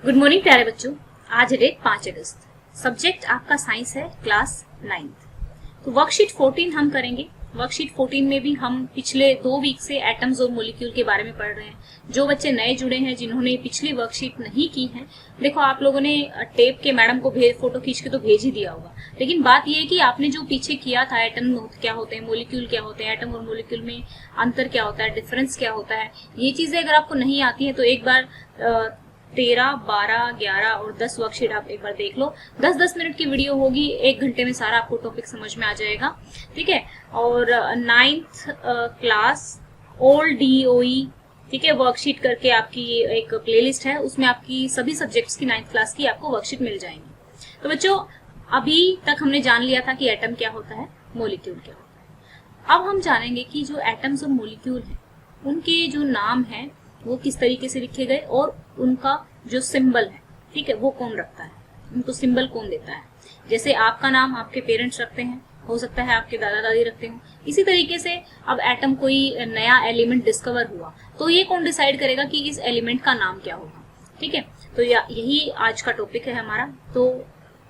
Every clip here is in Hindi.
गुड मॉर्निंग प्यारे बच्चों। आज है डेट 5 अगस्त। सब्जेक्ट आपका साइंस है, क्लास 9th। तो वर्कशीट 14 हम करेंगे। वर्कशीट 14 में भी हम पिछले 2 वीक से एटम्स और मोलिक्यूल के बारे में पढ़ रहे हैं। जो बच्चे नए जुड़े हैं, जिन्होंने पिछली वर्कशीट नहीं की है, देखो आप लोगों ने टेप के मैडम को फोटो खींच के तो भेज ही दिया होगा, लेकिन बात यह है कि आपने जो पीछे किया था, एटम क्या होते हैं, मोलिक्यूल क्या होते हैं, एटम और मोलिक्यूल में अंतर क्या होता है, डिफरेंस क्या होता है, ये चीजें अगर आपको नहीं आती है तो एक बार 13, 12, 11 और 10 वर्कशीट आप एक बार देख लो। 10-10 मिनट की वीडियो होगी, 1 घंटे में सारा आपको टॉपिक समझ में आ जाएगा। ठीक है। और 9th क्लास ओल्ड DOE, ठीक है, वर्कशीट करके आपकी एक प्लेलिस्ट है, उसमें आपकी सभी सब्जेक्ट्स की 9th क्लास की आपको वर्कशीट मिल जाएंगी। तो बच्चों, अभी तक हमने जान लिया था कि एटम क्या होता है, मोलिक्यूल क्या होता है। अब हम जानेंगे कि जो एटम्स और मोलिक्यूल हैं, उनके जो नाम हैं वो किस तरीके से लिखे गए और उनका जो सिंबल है, ठीक है, वो कौन रखता है, उनको सिंबल कौन देता है। जैसे आपका नाम आपके पेरेंट्स रखते हैं, हो सकता है आपके दादा दादी रखते हो, इसी तरीके से अब एटम कोई नया एलिमेंट डिस्कवर हुआ तो ये कौन डिसाइड करेगा कि इस एलिमेंट का नाम क्या होगा। ठीक है, तो यही आज का टॉपिक है हमारा। तो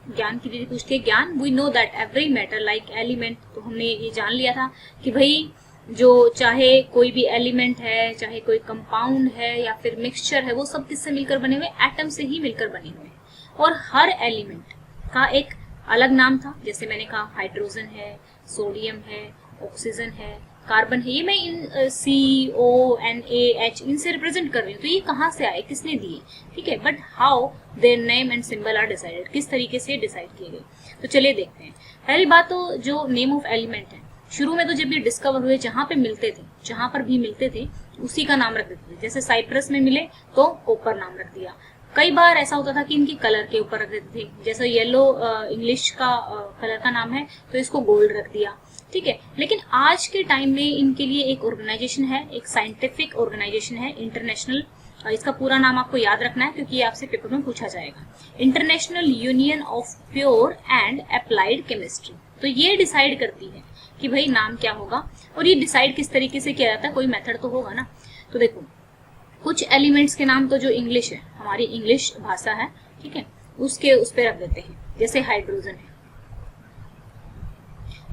ज्ञान की दीदी पूछती है, ज्ञान, we know that every matter like element. तो हमने ये जान लिया था कि भाई जो चाहे कोई भी एलिमेंट है, चाहे कोई कंपाउंड है या फिर मिक्सचर है, वो सब किससे मिलकर बने हुए, एटम से ही मिलकर बने हुए हैं। और हर एलिमेंट का एक अलग नाम था। जैसे मैंने कहा हाइड्रोजन है, सोडियम है, ऑक्सीजन है, कार्बन है। ये मैं इन CONAH इनसे रिप्रेजेंट कर रही हूँ। तो ये कहाँ से आए, किसने दिए, ठीक है, but how their name and symbol are decided, किस तरीके से डिसाइड किए गए। तो चलिए देखते हैं। पहली बात तो जो नेम ऑफ एलिमेंट है, शुरू में तो जब ये डिस्कवर हुए, जहां पे मिलते थे, जहां पर भी मिलते थे, उसी का नाम रख देते थे। जैसे साइप्रस में मिले तो कॉपर नाम रख दिया। कई बार ऐसा होता था कि इनकी कलर के ऊपर रख देते थे। जैसे येलो इंग्लिश का कलर का नाम है तो इसको गोल्ड रख दिया। ठीक है, लेकिन आज के टाइम में इनके लिए एक ऑर्गेनाइजेशन है, एक साइंटिफिक ऑर्गेनाइजेशन है, इंटरनेशनल। इसका पूरा नाम आपको याद रखना है क्योंकि ये आपसे पेपर में पूछा जाएगा। International union of pure and applied chemistry. तो ये डिसाइड करती है कि भाई नाम क्या होगा। और ये डिसाइड किस तरीके से किया जाता है, कोई मेथड तो होगा ना। तो देखो, कुछ एलिमेंट्स के नाम तो जो इंग्लिश है, हमारी इंग्लिश भाषा है, ठीक है, उसके उस पे रख देते हैं। जैसे हाइड्रोजन है,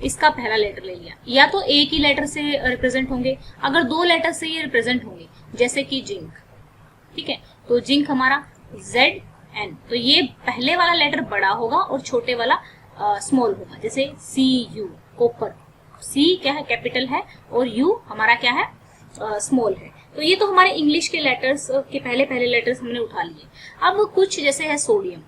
इसका पहला लेटर ले लिया, या तो एक ही लेटर से रिप्रेजेंट होंगे, अगर 2 लेटर से ये रिप्रेजेंट होंगे, जैसे कि जिंक, ठीक है, तो जिंक हमारा ZN। तो ये पहले वाला लेटर बड़ा होगा और छोटे वाला स्मॉल होगा। जैसे CU, कॉपर, C क्या है, कैपिटल है, और U हमारा क्या है, स्मॉल है। तो ये तो हमारे इंग्लिश के लेटर्स के पहले लेटर्स हमने उठा लिए। अब कुछ जैसे है सोडियम।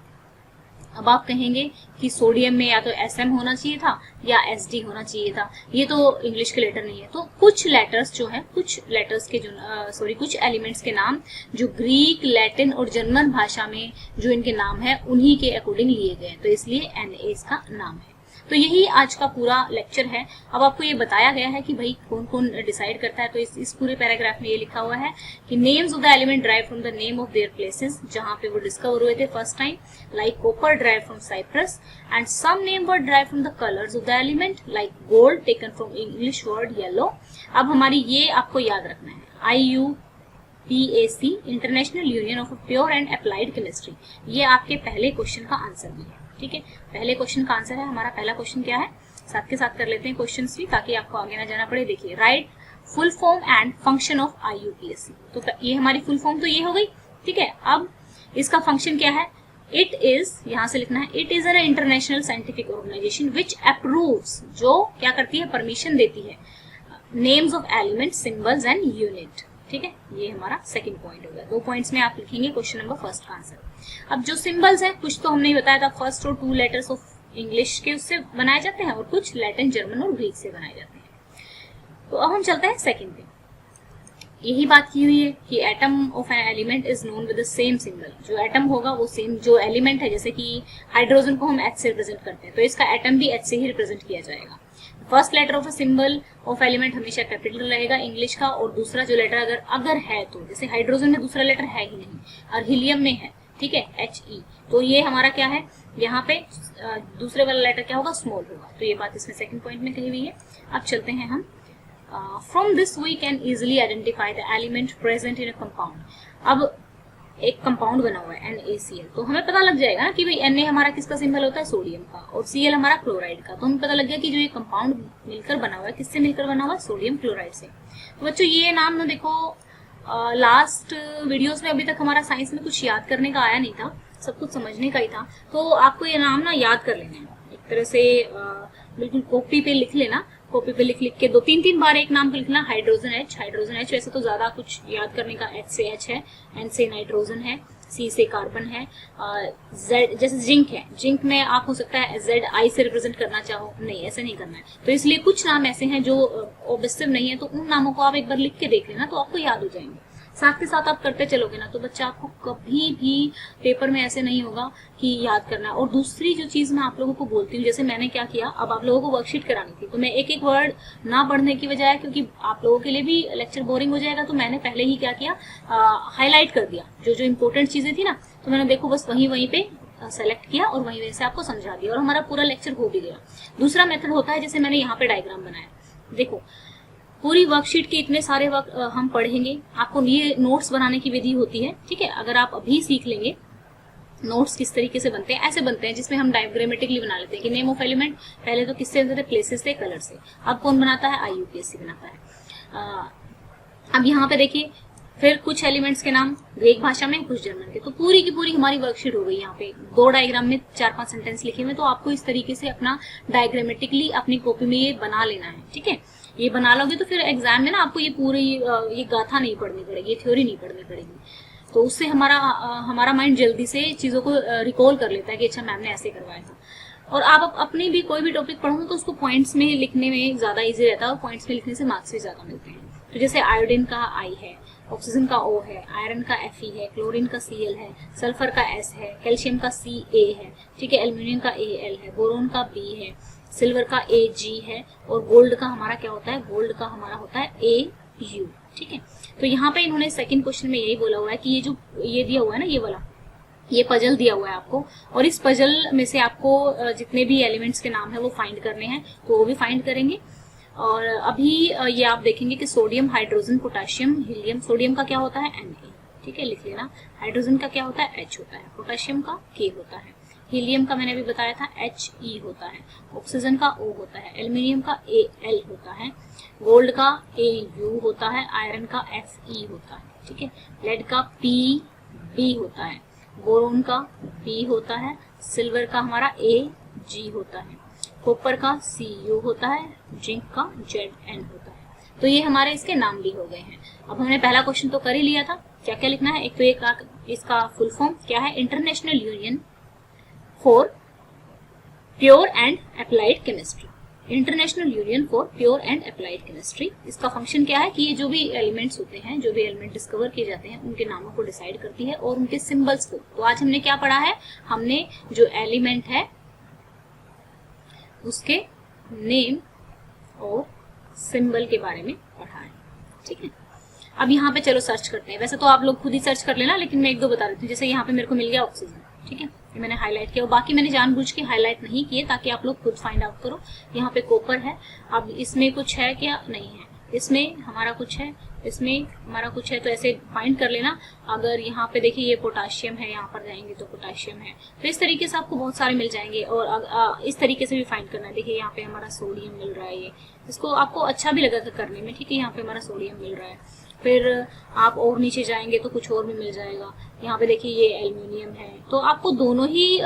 अब आप कहेंगे कि सोडियम में या तो SM होना चाहिए था या SD होना चाहिए था, ये तो इंग्लिश के लेटर नहीं है। तो कुछ लेटर्स जो है, कुछ लेटर्स के जो कुछ एलिमेंट्स के नाम जो ग्रीक, लैटिन और जर्मन भाषा में जो इनके नाम है, उन्हीं के अकॉर्डिंग लिए गए, तो इसलिए Na इसका नाम है। तो यही आज का पूरा लेक्चर है। अब आपको ये बताया गया है कि भाई कौन कौन डिसाइड करता है। तो इस पूरे पैराग्राफ में ये लिखा हुआ है कि names of the element drive from the name of their places, जहां पे वो डिस्कवर हुए थे first time, like copper drive from Cyprus, and some name were drive from the colours of the element, like gold taken from English word yellow. अब हमारी ये आपको याद रखना है, IUPAC, international union of pure and applied chemistry. ये आपके पहले क्वेश्चन का आंसर भी है। ठीक है, पहले क्वेश्चन का आंसर है। हमारा पहला क्वेश्चन क्या है, साथ के साथ कर लेते हैं क्वेश्चंस भी, ताकि आपको आगे ना जाना पड़े। देखिए, right full form and function of IUPAC। तो ये हमारी फुल फॉर्म तो ये हो गई। ठीक है, अब इसका फंक्शन क्या है, इट इज, यहां से लिखना है, it is an international scientific organisation which approves, जो क्या करती है, परमिशन देती है, names of element, symbols and unit. ठीक है, ये हमारा सेकंड पॉइंट हो गया। 2 पॉइंट्स में आप लिखेंगे क्वेश्चन नंबर फर्स्ट का आंसर। अब जो सिंबल्स है, कुछ तो हमने ही बताया था, फर्स्ट और 2 लेटर्स ऑफ इंग्लिश के उससे बनाए जाते हैं और कुछ लैटिन, जर्मन और ग्रीक से बनाए जाते हैं। तो अब हम चलते हैं सेकंड पे। यही बात की हुई है कि atom of an element is known with the same symbol. जो एटम होगा वो सेम, जो एलिमेंट है, जैसे कि हाइड्रोजन को हम H से रिप्रेजेंट करते हैं, तो इसका एटम भी H से ही रिप्रेजेंट किया जाएगा। First letter of a symbol of element हमेशा कैपिटल रहेगा इंग्लिश का, और दूसरा जो लेटर अगर है, तो जैसे हाइड्रोजन में दूसरा लेटर है ही नहीं, और हीलियम में है, ठीक है, HE, तो ये हमारा क्या है, यहाँ पे दूसरे वाला लेटर क्या होगा, स्मॉल होगा। तो ये बात इसमें सेकंड पॉइंट में कही हुई है। अब चलते हैं हम, from this we can easily identify the element present in a compound. अब एक कंपाउंड बना हुआ है NaCl, तो हमें पता लग जाएगा ना कि भाई Na हमारा किसका सिंबल होता है, सोडियम का, और Cl हमारा क्लोराइड का। तो हमें पता लग गया कि जो ये कंपाउंड मिलकर बना हुआ है, किससे मिलकर बना हुआ है, सोडियम क्लोराइड से। तो बच्चों ये नाम ना देखो लास्ट वीडियोस में अभी तक हमारा साइंस में कुछ याद करने का आया नहीं था, सब कुछ समझने का ही था। तो आपको ये नाम ना याद कर लेना है, एक तरह से बिल्कुल कॉपी पे लिख लेना, कॉपी पे लिख के 2-3 बार एक नाम को लिखना, हाइड्रोजन H, हाइड्रोजन H। वैसे तो ज्यादा कुछ याद करने का, H से H है, N से नाइट्रोजन है, C से कार्बन है, Z जैसे जिंक है, जिंक में आप हो सकता है ZI से रिप्रेजेंट करना चाहो, नहीं ऐसे नहीं करना है। तो इसलिए कुछ नाम ऐसे हैं जो ऑब्वियस नहीं है, तो उन नामों को आप एक बार लिख के देख लेना, तो आपको याद हो जाएंगे। साथ के साथ आप करते चलोगे ना, तो बच्चा आपको कभी भी पेपर में ऐसे नहीं होगा कि याद करना है। और दूसरी जो चीज मैं आप लोगों को बोलती हूँ, जैसे मैंने क्या किया, अब आप लोगों को वर्कशीट करानी थी, तो मैं एक एक वर्ड ना पढ़ने की बजाय, क्योंकि आप लोगों के लिए भी लेक्चर बोरिंग हो जाएगा, तो मैंने पहले ही क्या किया, हाईलाइट कर दिया जो जो इंपॉर्टेंट चीजें थी ना, तो मैंने देखो बस वहीं पे सेलेक्ट किया और वहीं से आपको समझा दिया, और हमारा पूरा लेक्चर हो भी गया। दूसरा मेथड होता है, जैसे मैंने यहाँ पे डायग्राम बनाया, देखो पूरी वर्कशीट के इतने सारे वक्त हम पढ़ेंगे, आपको ये नोट्स बनाने की विधि होती है, ठीक है। अगर आप अभी सीख लेंगे नोट्स किस तरीके से बनते हैं, ऐसे बनते हैं जिसमें हम डायग्रामेटिकली बना लेते हैं कि नेम ऑफ एलिमेंट, पहले तो किससे बनते थे, प्लेसेस से, कलर से। अब कौन बनाता है, IUPAC बनाता है। अब यहाँ पे देखिए, फिर कुछ एलिमेंट्स के नाम ग्रीक भाषा में, कुछ जर्मन के। तो पूरी की पूरी हमारी वर्कशीट हो गई। यहाँ पे 2 डायग्राम में 4-5 सेंटेंस लिखे हुए, तो आपको इस तरीके से अपना डायग्रामेटिकली अपनी कॉपी में ये बना लेना है, ठीक है। ये बना लोगे तो फिर एग्जाम में ना आपको ये पूरी ये गाथा नहीं पढ़नी पड़ेगी, ये थ्योरी नहीं पढ़नी पड़ेगी। तो उससे हमारा माइंड जल्दी से चीजों को रिकॉल कर लेता है कि अच्छा मैम ने ऐसे करवाया था। और आप अपनी भी कोई भी टॉपिक पढ़ोगे तो उसको पॉइंट्स में लिखने में ज्यादा इजी रहता है, और पॉइंट्स में लिखने से मार्क्स भी ज्यादा मिलते हैं। तो जैसे आयोडीन का I है, ऑक्सीजन का O है, आयरन का Fe है, क्लोरीन का Cl है, सल्फर का S है, कैल्शियम का Ca है, ठीक है, एल्यूमिनियम का Al है, बोरोन का B है, सिल्वर का Ag है, और गोल्ड का हमारा क्या होता है, गोल्ड का हमारा होता है Au, ठीक है। तो यहाँ पे इन्होंने सेकंड क्वेश्चन में यही बोला हुआ है कि ये दिया हुआ है ना, ये वाला, ये पजल दिया हुआ है आपको, और इस पजल में से आपको जितने भी एलिमेंट्स के नाम है वो फाइंड करने हैं, तो वो भी फाइंड करेंगे। और अभी ये आप देखेंगे कि sodium, hydrogen, potassium, helium. Sodium का क्या होता है, Na, ठीक है, लिख लेना। हाइड्रोजन का क्या होता है, H होता है। पोटेशियम का K होता है। हीलियम का मैंने अभी बताया था He होता है। ऑक्सीजन का O होता है। एल्यूमिनियम का Al होता है। गोल्ड का Au होता है। आयरन का Fe होता है, ठीक है। लेड का Pb होता है। बोरोन का B होता है। सिल्वर का हमारा Ag होता है। कॉपर का Cu होता है। जिंक का Zn होता है। तो ये हमारे इसके नाम भी हो गए हैं। अब हमने पहला क्वेश्चन तो कर ही लिया था, क्या क्या लिखना है। एक तो इसका फुल फॉर्म क्या है, international union for pure and applied chemistry. International union for pure and applied chemistry, इसका फंक्शन क्या है कि ये जो भी एलिमेंट्स होते हैं, जो भी एलिमेंट डिस्कवर किए जाते हैं, उनके नामों को डिसाइड करती है और उनके सिंबल्स को। तो आज हमने क्या पढ़ा है, हमने जो एलिमेंट है उसके नेम और सिंबल के बारे में पढ़ा है, ठीक है। अब यहाँ पे चलो सर्च करते हैं। वैसे तो आप लोग खुद ही सर्च कर लेना, लेकिन मैं एक दो बता देती हूँ। जैसे यहाँ पे मेरे को मिल गया ऑक्सीजन, ठीक है, ये मैंने हाईलाइट किया, और बाकी मैंने जानबूझ के हाईलाइट नहीं किए ताकि आप लोग खुद फाइंड आउट करो। यहाँ पे कॉपर है, अब इसमें कुछ है क्या, नहीं है, इसमें हमारा कुछ है, इसमें हमारा कुछ है, तो ऐसे फाइंड कर लेना। अगर यहाँ पे देखिए ये पोटाशियम है, यहाँ पर जाएंगे तो पोटाशियम है, तो इस तरीके से आपको बहुत सारे मिल जाएंगे। और इस तरीके से भी फाइंड करना है। देखिए यहाँ पे हमारा सोडियम मिल रहा है, ये इसको आपको अच्छा भी लगा करने में, ठीक है। यहाँ पे हमारा सोडियम मिल रहा है, फिर आप और नीचे जाएंगे तो कुछ और भी मिल जाएगा। यहाँ पे देखिए ये एल्यूमिनियम है। तो आपको दोनों ही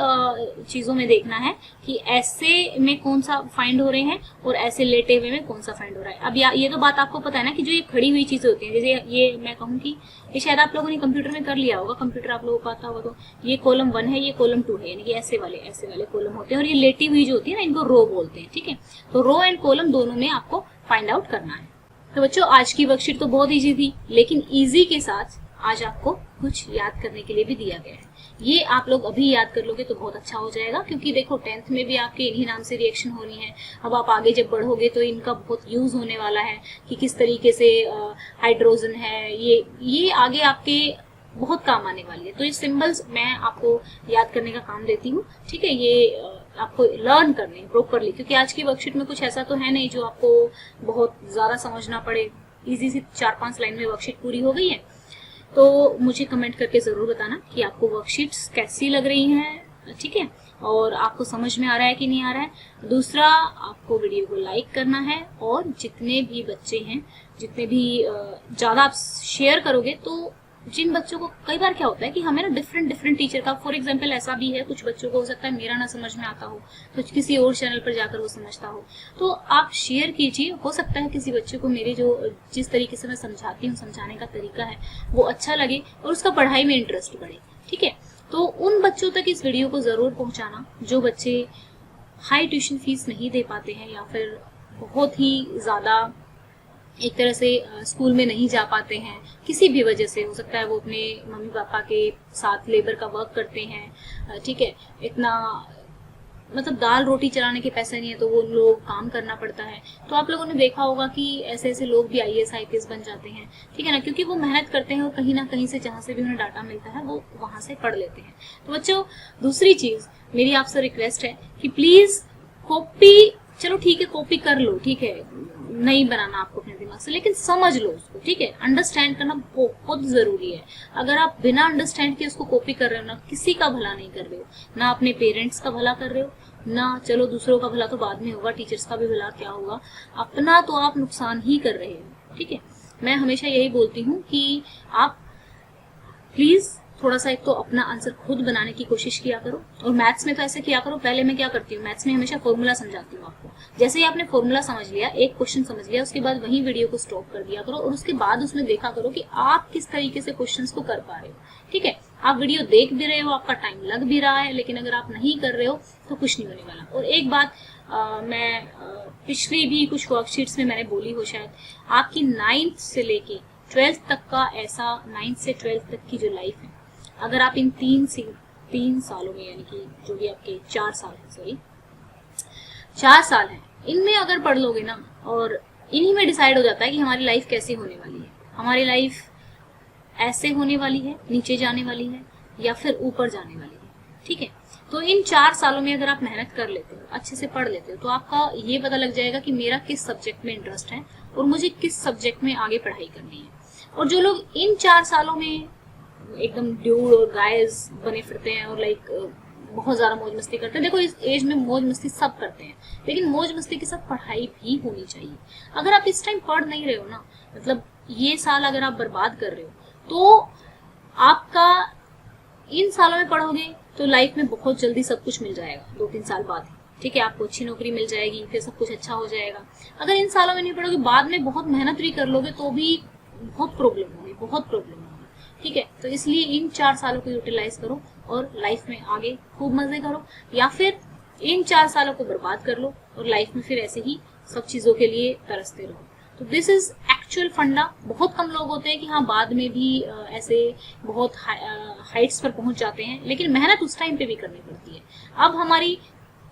चीजों में देखना है कि ऐसे में कौन सा फाइंड हो रहे हैं और ऐसे लेटे हुए में कौन सा फाइंड हो रहा है। अब ये तो बात आपको पता है ना कि जो ये खड़ी हुई चीजें होती हैं, जैसे ये मैं कहूँ कि ये शायद आप लोगों ने कंप्यूटर में कर लिया होगा, कंप्यूटर आप लोगों को आता होगा। तो ये कॉलम 1 है, ये कॉलम 2 है, यानी कि ऐसे वाले कॉलम होते हैं, और ये लेटी हुई जो होती है ना, इनको रो बोलते हैं, ठीक है। तो रो एंड कॉलम दोनों में आपको फाइंड आउट करना है। तो बच्चों आज की वर्कशीट तो बहुत इजी थी, लेकिन इजी के साथ आज आपको कुछ याद करने के लिए भी दिया गया है। ये आप लोग अभी याद कर लोगे तो बहुत अच्छा हो जाएगा, क्योंकि देखो 10th में भी आपके इन्हीं नाम से रिएक्शन होनी है। अब आप आगे जब बढ़ोगे तो इनका बहुत यूज होने वाला है कि किस तरीके से हाइड्रोजन है, ये आगे आपके बहुत काम आने वाली है। तो ये सिंबल्स मैं आपको याद करने का काम देती हूँ, ठीक है। ये आपको लर्न करने प्रॉपरली, क्योंकि आज की वर्कशीट में कुछ ऐसा तो है नहीं जो आपको बहुत ज्यादा समझना पड़े। इजी सी 4-5 लाइन में वर्कशीट पूरी हो गई है। तो मुझे कमेंट करके ज़रूर बताना कि आपको वर्कशीट्स कैसी लग रही हैं, ठीक है, और आपको समझ में आ रहा है कि नहीं आ रहा है। दूसरा, आपको वीडियो को लाइक करना है और जितने भी बच्चे हैं, जितने भी ज़्यादा आप शेयर करोगे तो जिन बच्चों को, कई बार क्या होता है कि हमें ना डिफरेंट टीचर का, फॉर एग्जांपल ऐसा भी है कुछ बच्चों को हो सकता है मेरा ना समझ में आता हो तो किसी और चैनल पर जाकर वो समझता हो, तो आप शेयर कीजिए। हो सकता है किसी बच्चे को मेरे जिस तरीके से मैं समझाती हूँ, समझाने का तरीका है वो अच्छा लगे और उसका पढ़ाई में इंटरेस्ट बढ़े, ठीक है। तो उन बच्चों तक इस वीडियो को ज़रूर पहुँचाना जो बच्चे हाई ट्यूशन फीस नहीं दे पाते हैं या फिर बहुत ही ज़्यादा एक तरह से स्कूल में नहीं जा पाते हैं, किसी भी वजह से। हो सकता है वो अपने मम्मी पापा के साथ लेबर का वर्क करते हैं, ठीक है, इतना मतलब दाल रोटी चलाने के पैसे नहीं है तो वो लोग काम करना पड़ता है। तो आप लोगों ने देखा होगा कि ऐसे ऐसे लोग भी IAS IPS बन जाते हैं, ठीक है ना, क्योंकि वो मेहनत करते हैं और कहीं ना कहीं से जहाँ से भी उन्हें डाटा मिलता है वो वहाँ से पढ़ लेते हैं। तो बच्चों, दूसरी चीज़ मेरी आपसे रिक्वेस्ट है कि प्लीज़ कॉपी, चलो ठीक है कॉपी कर लो, ठीक है, नहीं बनाना आपको अपने दिमाग से, लेकिन समझ लो उसको, ठीक है। अंडरस्टैंड करना बहुत जरूरी है। अगर आप बिना अंडरस्टैंड के उसको कॉपी कर रहे हो ना, किसी का भला नहीं कर रहे हो, ना अपने पेरेंट्स का भला कर रहे हो, ना चलो दूसरों का भला तो बाद में होगा, टीचर्स का भी भला क्या होगा, अपना तो आप नुकसान ही कर रहे हो, ठीक है। मैं हमेशा यही बोलती हूँ कि आप प्लीज थोड़ा सा एक तो अपना आंसर खुद बनाने की कोशिश किया करो, और मैथ्स में तो ऐसे किया करो। पहले मैं क्या करती हूँ, मैथ्स में हमेशा फॉर्मूला समझाती हूँ आपको। जैसे ही आपने फॉर्मूला समझ लिया, एक क्वेश्चन समझ लिया, उसके बाद वही वीडियो को स्टॉप कर दिया करो और उसके बाद उसमें देखा करो कि आप किस तरीके से क्वेश्चंस को कर पा रहे हो, ठीक है। आप वीडियो देख भी रहे हो, आपका टाइम लग भी रहा है, लेकिन अगर आप नहीं कर रहे हो तो कुछ नहीं होने वाला। और एक बात मैं पिछली भी कुछ वर्कशीट्स में मैंने बोली हो शायद, आपकी 9th से लेके 12th तक का ऐसा, 9th से 12th तक की जो लाइफ है, अगर आप इन 3 सालों में, यानी कि जो भी आपके 4 साल है, सॉरी 4 साल हैं, इनमें अगर पढ़ लोगे ना, और इन्हीं में डिसाइड हो जाता है कि हमारी लाइफ कैसी होने वाली है। हमारी लाइफ ऐसे होने वाली है, नीचे जाने वाली है, या फिर ऊपर जाने वाली है, ठीक है। तो इन 4 सालों में अगर आप मेहनत कर लेते हो, अच्छे से पढ़ लेते हो, तो आपका ये पता लग जाएगा कि मेरा किस सब्जेक्ट में इंटरेस्ट है और मुझे किस सब्जेक्ट में आगे पढ़ाई करनी है। और जो लोग इन 4 सालों में एकदम ड्यूड और गाइस बने फिरते हैं और लाइक बहुत ज़्यादा मौज मस्ती करते हैं, देखो इस एज में मौज मस्ती सब करते हैं, लेकिन मौज मस्ती के साथ पढ़ाई भी होनी चाहिए। अगर आप इस टाइम पढ़ नहीं रहे हो ना, मतलब ये साल अगर आप बर्बाद कर रहे हो, तो आपका इन सालों में पढ़ोगे तो लाइफ में बहुत जल्दी सब कुछ मिल जाएगा 2-3 साल बाद, ठीक है। आपको अच्छी नौकरी मिल जाएगी, फिर सब कुछ अच्छा हो जाएगा। अगर इन सालों में नहीं पढ़ोगे, बाद में बहुत मेहनत भी कर लोगे तो भी बहुत प्रॉब्लम होगी, बहुत प्रॉब्लम होगी, ठीक है। तो इसलिए इन 4 सालों को यूटिलाइज करो और लाइफ में आगे खूब मजे करो, या फिर इन 4 सालों को बर्बाद कर लो और लाइफ में फिर ऐसे ही सब चीज़ों के लिए तरसते रहो। तो दिस इज एक्चुअल फंडा। बहुत कम लोग होते हैं कि हाँ बाद में भी ऐसे बहुत हाइट्स पर पहुंच जाते हैं, लेकिन मेहनत उस टाइम पे भी करनी पड़ती है। अब हमारी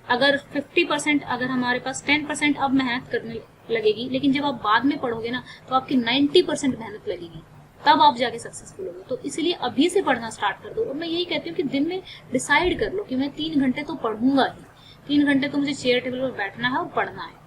अगर 50%, अगर हमारे पास 10% अब मेहनत करने लगेगी, लेकिन जब आप बाद में पढ़ोगे ना तो आपकी 90% मेहनत लगेगी, तब आप जाके सक्सेसफुल होगे। तो इसलिए अभी से पढ़ना स्टार्ट कर दो। और मैं यही कहती हूँ कि दिन में डिसाइड कर लो कि मैं 3 घंटे तो पढ़ूंगा ही, 3 घंटे तो मुझे चेयर टेबल पर बैठना है और पढ़ना है।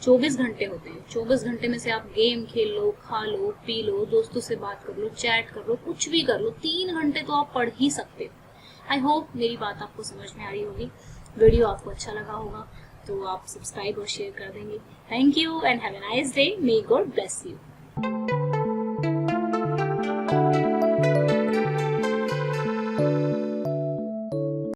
24 घंटे होते हैं, 24 घंटे में से आप गेम खेल लो, खा लो, पी लो, दोस्तों से बात कर लो, चैट कर लो, कुछ भी कर लो, 3 घंटे तो आप पढ़ ही सकते हो। आई होप मेरी बात आपको समझ में आ रही होगी, वीडियो आपको अच्छा लगा होगा तो आप सब्सक्राइब और शेयर कर देंगे। Thank you and have a nice day. May God bless you.